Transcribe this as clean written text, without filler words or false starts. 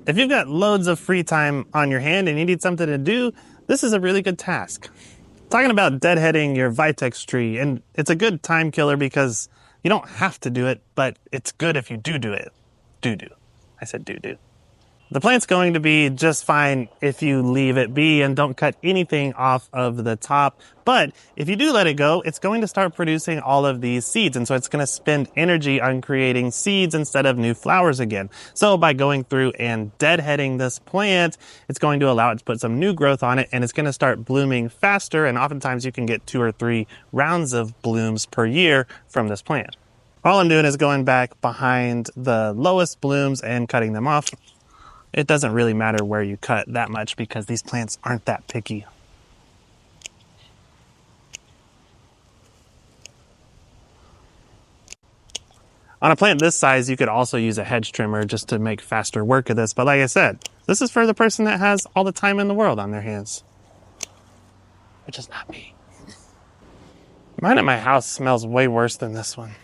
If you've got loads of free time on your hand and you need something to do, this is a really good task. Talking about deadheading your vitex tree, and it's a good time killer because you don't have to do it, but it's good if you do it. Do. I said do. The plant's going to be just fine if you leave it be and don't cut anything off of the top. But if you do let it go, it's going to start producing all of these seeds. And so it's going to spend energy on creating seeds instead of new flowers again. So by going through and deadheading this plant, it's going to allow it to put some new growth on it, and it's going to start blooming faster. And oftentimes you can get 2 or 3 rounds of blooms per year from this plant. All I'm doing is going back behind the lowest blooms and cutting them off. It doesn't really matter where you cut that much because these plants aren't that picky. On a plant this size, you could also use a hedge trimmer just to make faster work of this. But like I said, this is for the person that has all the time in the world on their hands. Which is not me. Mine at my house smells way worse than this one.